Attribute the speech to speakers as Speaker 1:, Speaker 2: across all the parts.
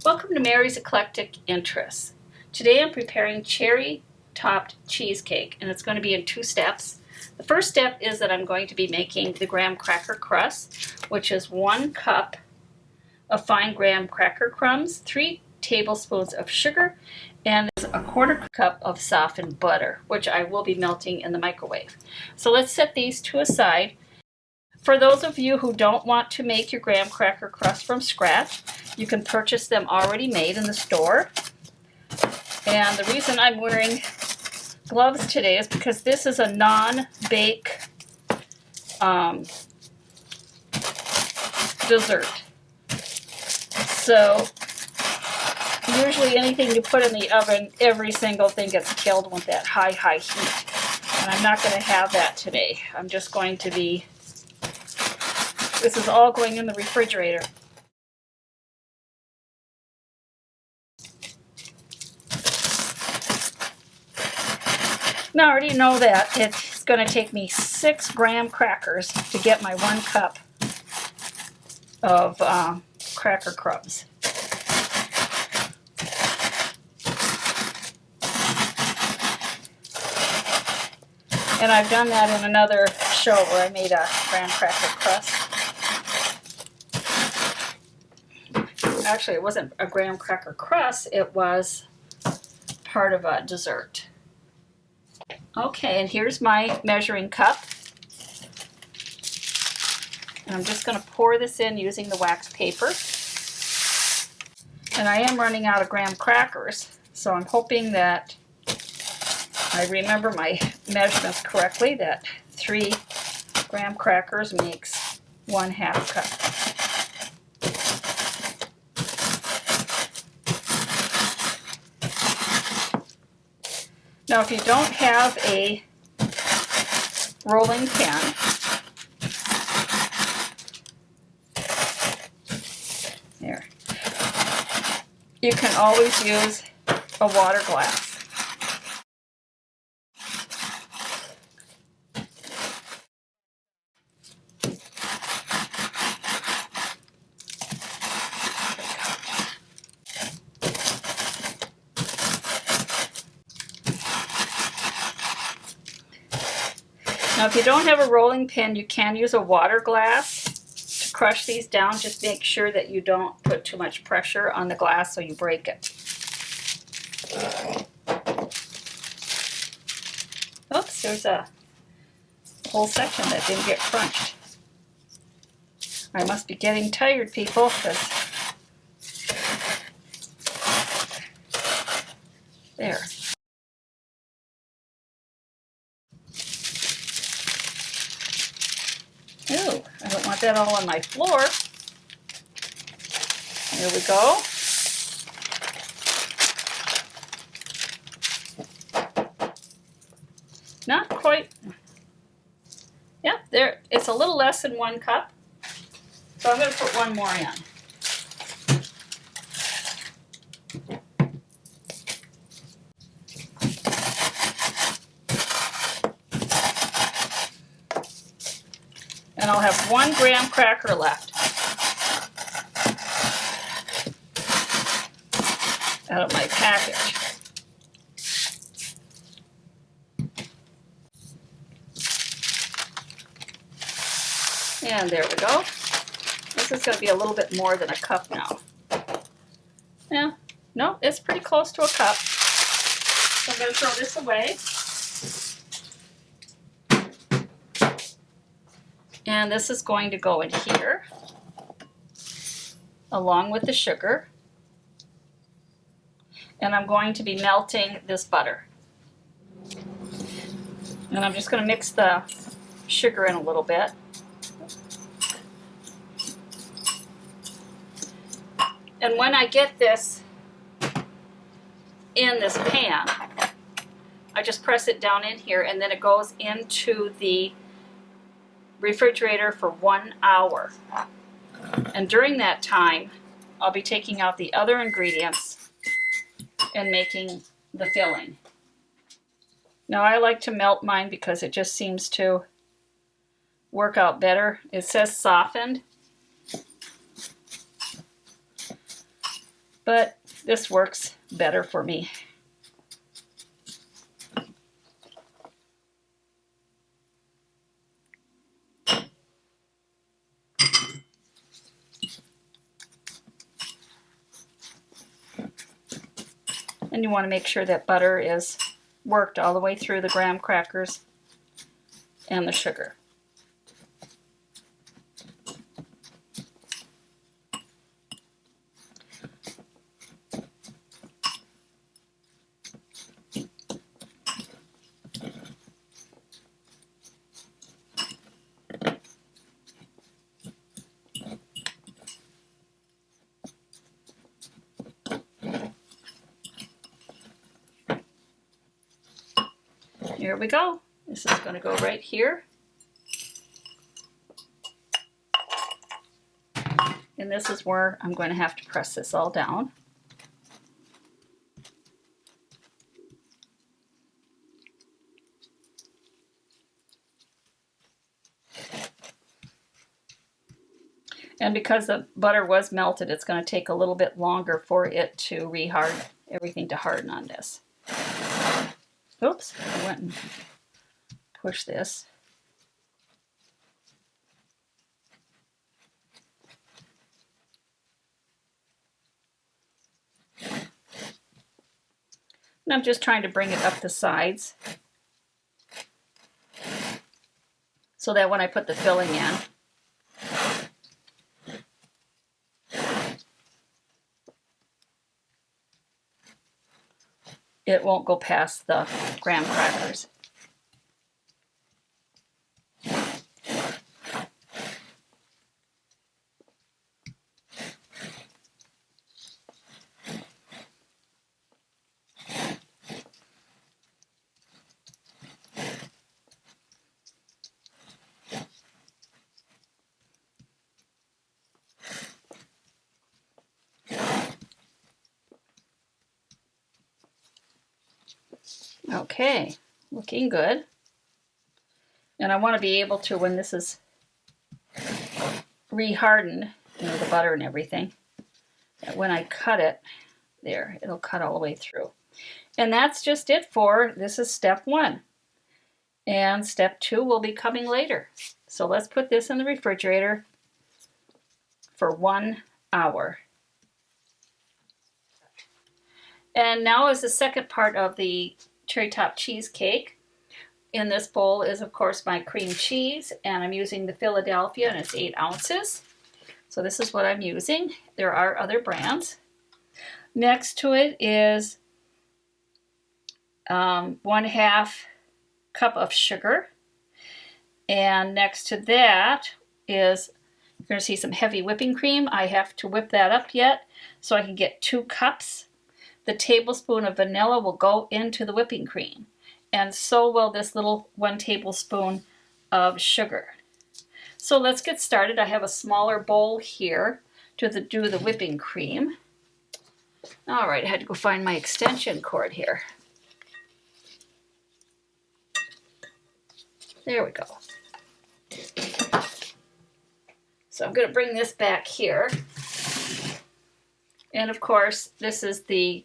Speaker 1: Welcome to Mary's Eclectic Interests. Today I'm preparing cherry-topped cheesecake, and it's going to be in 2 steps. The first step is that I'm going to be making the graham cracker crust, which is 1 cup of fine graham cracker crumbs, 3 tablespoons of sugar, and a 1/4 cup of softened butter, which I will be melting in the microwave. So let's set these 2 aside. For those of you who don't want to make your graham cracker crust from scratch, you can purchase them already made in the store. And the reason I'm wearing gloves today is because this is a non-bake dessert. So usually anything you put in the oven, every single thing gets killed with that high heat. And I'm not going to have that today. I'm just going to be, this is all going in the refrigerator. Now I already know that it's going to take me 6 graham crackers to get my 1 cup of cracker crumbs. And I've done that in another show where I made a graham cracker crust. Actually, it wasn't a graham cracker crust, it was part of a dessert. Okay, and here's my measuring cup. And I'm just going to pour this in using the wax paper. And I am running out of graham crackers, so I'm hoping that I remember my measurements correctly, that 3 graham crackers makes 1/2 cup. Now if you don't have a rolling pin, there, you can always use a water glass. Now if you don't have a rolling pin, you can use a water glass to crush these down. Just make sure that you don't put too much pressure on the glass so you break it. Oops, there's a whole section that didn't get crunched. I must be getting tired, people, because there. Ooh, I don't want that all on my floor. There we go. Not quite. Yeah, there. It's a little less than 1 cup. So I'm going to put 1 more in. And I'll have 1 graham cracker left out of my package. And there we go. This is going to be a little bit more than a cup now. Yeah, no, it's pretty close to a cup. So I'm going to throw this away. And this is going to go in here, along with the sugar. And I'm going to be melting this butter. And I'm just going to mix the sugar in a little bit. And when I get this in this pan, I just press it down in here, and then it goes into the refrigerator for 1 hour. And during that time, I'll be taking out the other ingredients and making the filling. Now I like to melt mine because it just seems to work out better. It says softened, but this works better for me. And you want to make sure that butter is worked all the way through the graham crackers and the sugar. Here we go. This is going to go right here. And this is where I'm going to have to press this all down. And because the butter was melted, it's going to take a little bit longer for it to everything to harden on this. Oops, I went and pushed this. And I'm just trying to bring it up the sides so that when I put the filling in, it won't go past the graham crackers. Okay, looking good. And I want to be able to, when this is re-hardened, you know, the butter and everything, that when I cut it, there, it'll cut all the way through. And that's just it for, this is step 1. And step 2 will be coming later. So let's put this in the refrigerator for 1 hour. And now is the second part of the cherry top cheesecake. In this bowl is, of course, my cream cheese, and I'm using the Philadelphia, and it's 8 ounces. So this is what I'm using. There are other brands. Next to it is 1/2 cup of sugar. And next to that is, you're going to see some heavy whipping cream. I have to whip that up yet so I can get 2 cups. The tablespoon of vanilla will go into the whipping cream, and so will this little 1 tablespoon of sugar. So let's get started. I have a smaller bowl here to do the whipping cream. All right, I had to go find my extension cord here. There we go. So I'm going to bring this back here. And of course, this is the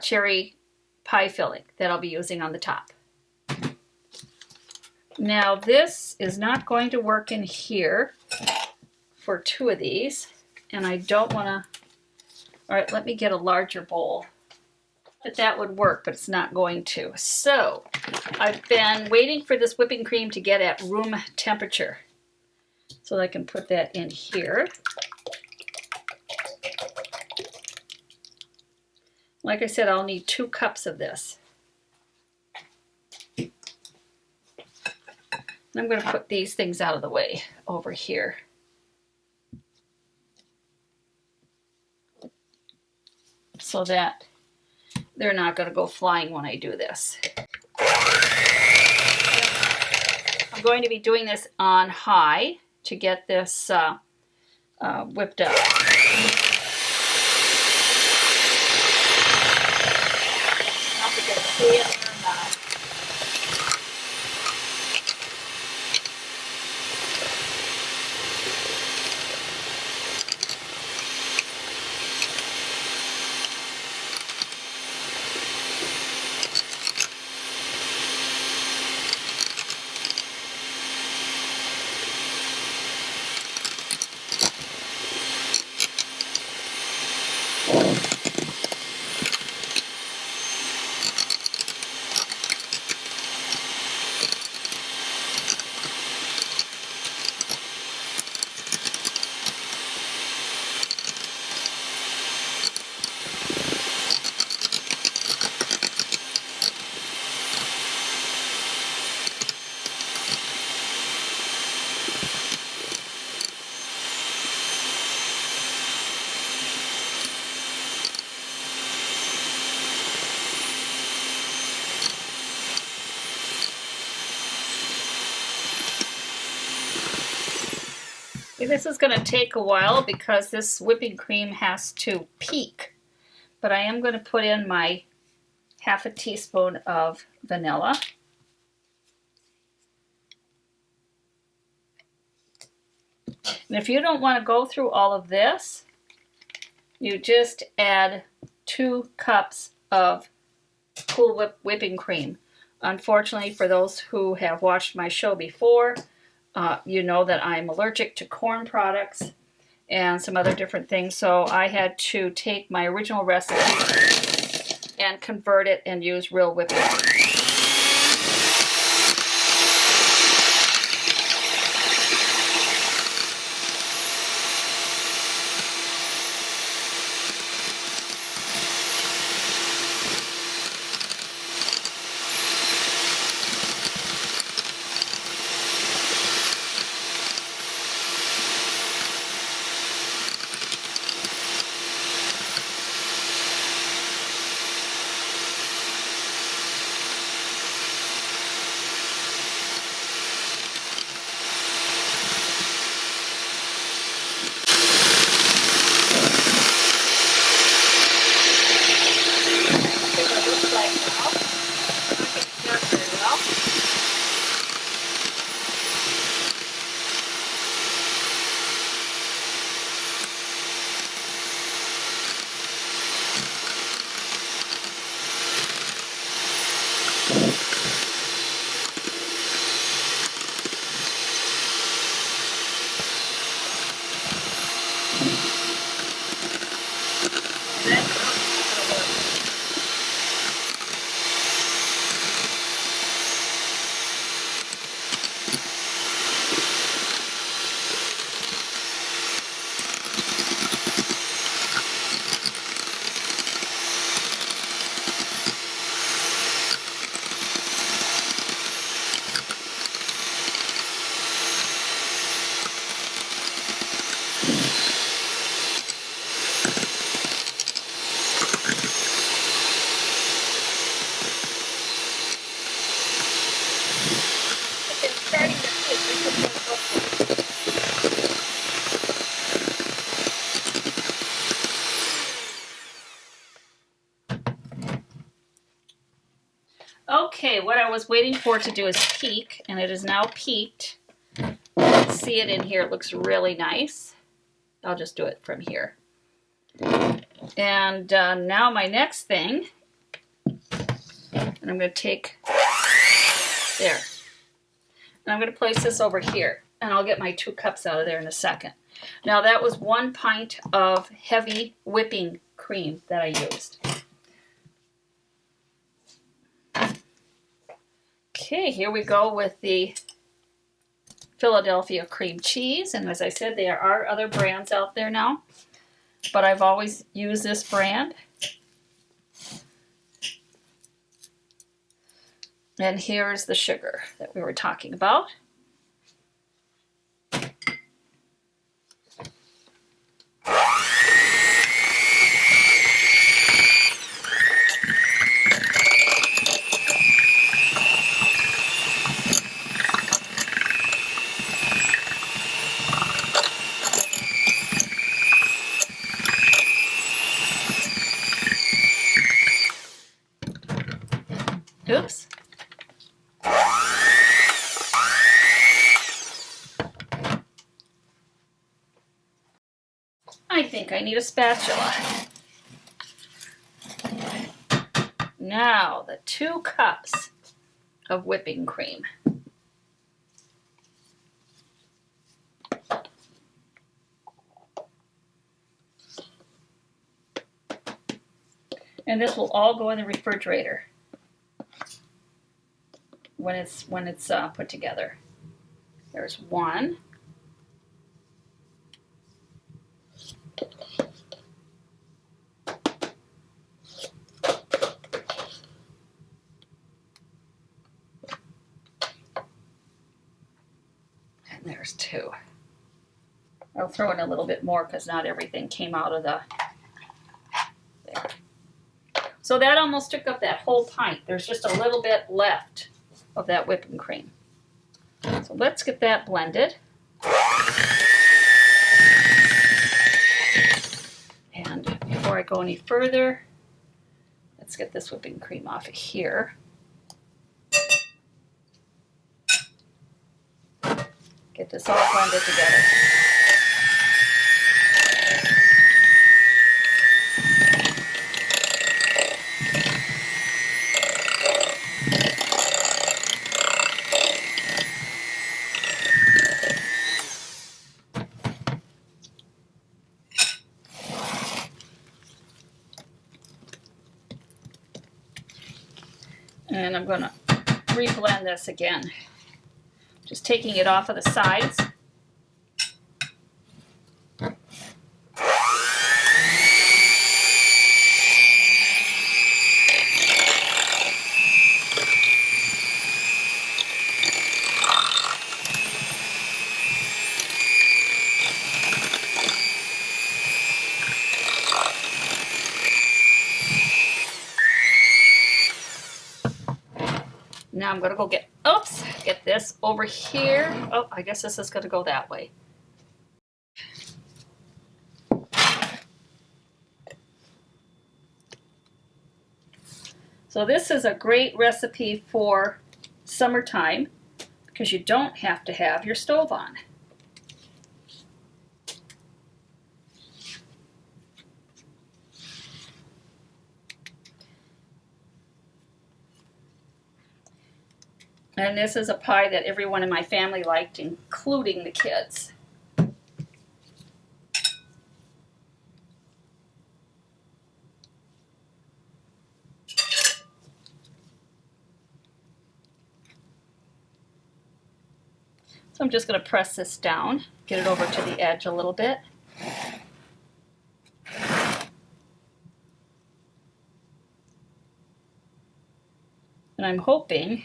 Speaker 1: cherry pie filling that I'll be using on the top. Now this is not going to work in here for 2 of these, and I don't want to, all right, let me get a larger bowl. That would work, but it's not going to. So I've been waiting for this whipping cream to get at room temperature so that I can put that in here. Like I said, I'll need 2 cups of this. And I'm going to put these things out of the way over here. So that they're not going to go flying when I do this. I'm going to be doing this on high to get this whipped up. See it or not. This is going to take a while because this whipping cream has to peak. But I am going to put in my half a teaspoon of vanilla. And if you don't want to go through all of this, you just add 2 cups of Cool whipping cream. Unfortunately, for those who have watched my show before, you know that I'm allergic to corn products and some other different things, so I had to take my original recipe and convert it and use real whipping cream. Okay, what I was waiting for to do is peak, and it is now peaked. You can see it in here. It looks really nice. I'll just do it from here. And now my next thing, and I'm going to take, there. And I'm going to place this over here, and I'll get my 2 cups out of there in a second. Now that was 1 pint of heavy whipping cream that I used. Okay, here we go with the Philadelphia cream cheese. And as I said, there are other brands out there now, but I've always used this brand. And here's the sugar that we were talking about. Oops. I think I need a spatula. Now the 2 cups of whipping cream. And this will all go in the refrigerator when it's put together. There's 1. And there's 2. I'll throw in a little bit more because not everything came out of the there. So that almost took up that whole pint. There's just a little bit left of that whipping cream. So let's get that blended. before I go any further, let's get this whipping cream off of here. Get this all blended together. And I'm going to reblend this again. Just taking it off of the sides. Now I'm going to go get this over here. Oh, I guess this is going to go that way. So this is a great recipe for summertime because you don't have to have your stove on. And this is a pie that everyone in my family liked, including the kids. So I'm just going to press this down, get it over to the edge a little bit. And I'm hoping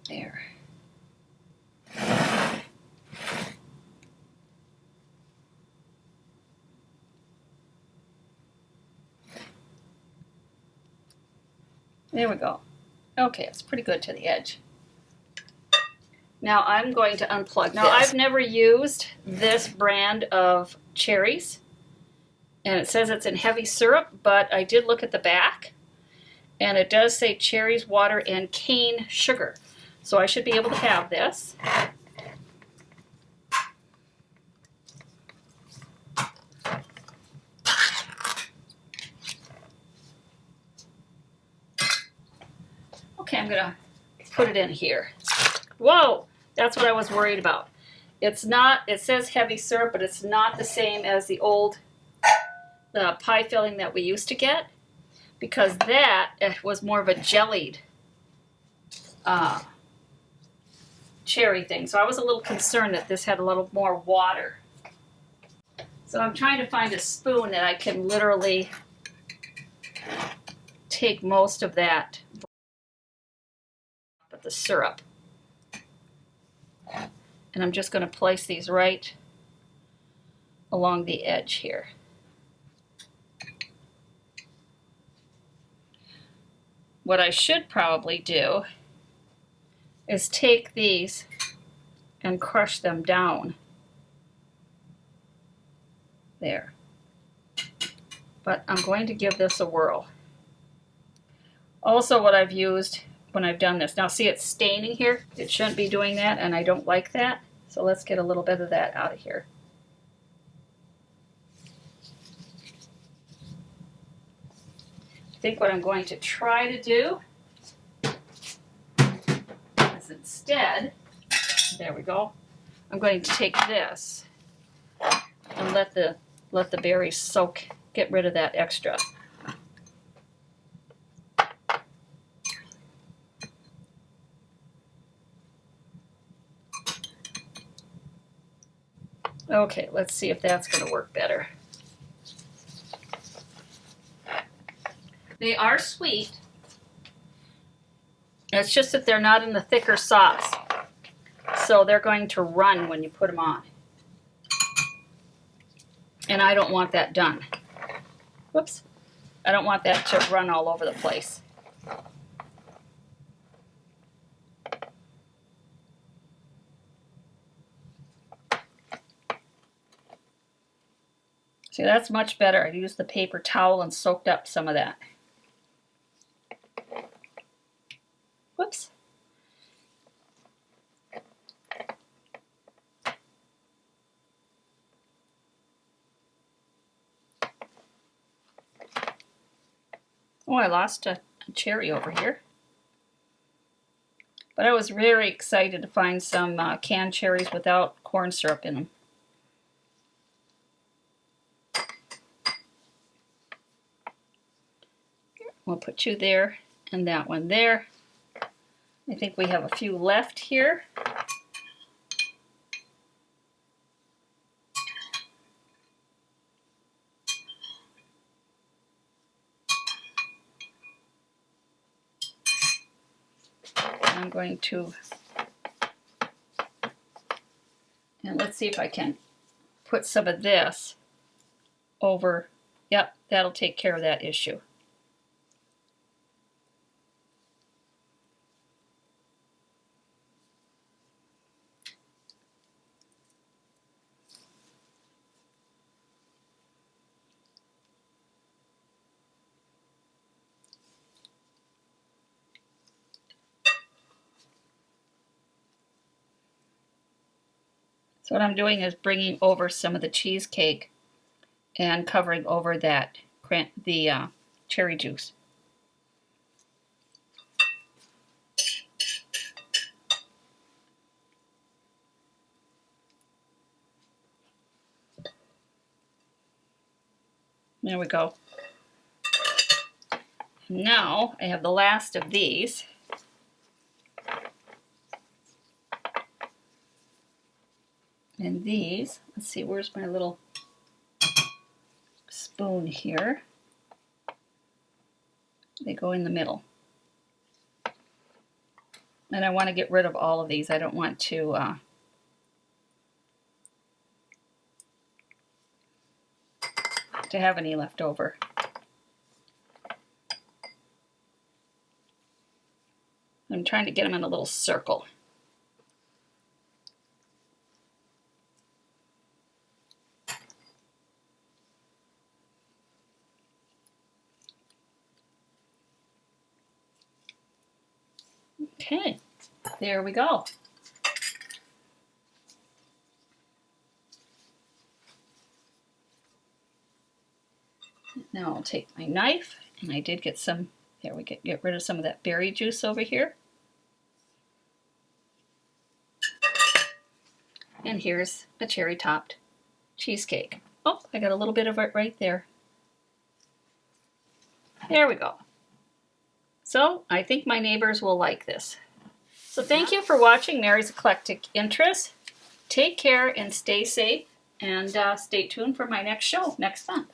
Speaker 1: there. There we go. Okay, it's pretty good to the edge. Now I'm going to unplug this. I've never used this brand of cherries, and it says it's in heavy syrup, but I did look at the back, and it does say cherries, water, and cane sugar. So I should be able to have this. Okay, I'm gonna put it in here. Whoa, that's what I was worried about. It's not, it says heavy syrup, but it's not the same as the old pie filling that we used to get, because that was more of a jellied cherry thing. So I was a little concerned that this had a little more water. So I'm trying to find a spoon that I can literally take most of that, but the syrup. And I'm just going to place these right along the edge here. What I should probably do is take these and crush them down. There. But I'm going to give this a whirl. Also, what I've used when I've done this, now see it's staining here. It shouldn't be doing that, and I don't like that. So let's get a little bit of that out of here. I think what I'm going to try to do is instead, there we go, I'm going to take this and let the berries soak, get rid of that extra. Okay, let's see if that's going to work better. They are sweet. It's just that they're not in the thicker sauce. So they're going to run when you put them on. And I don't want that done. Whoops. I don't want that to run all over the place. See, that's much better. I used the paper towel and soaked up some of that. Whoops. Oh, I lost a cherry over here. But I was very excited to find some canned cherries without corn syrup in them. We'll put you there and that one there. I think we have a few left here. I'm going to, and let's see if I can put some of this over. Yep, that'll take care of that issue. So what I'm doing is bringing over some of the cheesecake and covering over that cherry juice. There we go. Now I have the last of these. And these, let's see, where's my little spoon here? They go in the middle. And I want to get rid of all of these. I don't want to have any left over. I'm trying to get them in a little circle. Okay, there we go. Now I'll take my knife, and I did get some, there we get rid of some of that berry juice over here. And here's a cherry topped cheesecake. Oh, I got a little bit of it right there. There we go. So I think my neighbors will like this. So thank you for watching Mary's Eclectic Interests. Take care and stay safe, and stay tuned for my next show next month.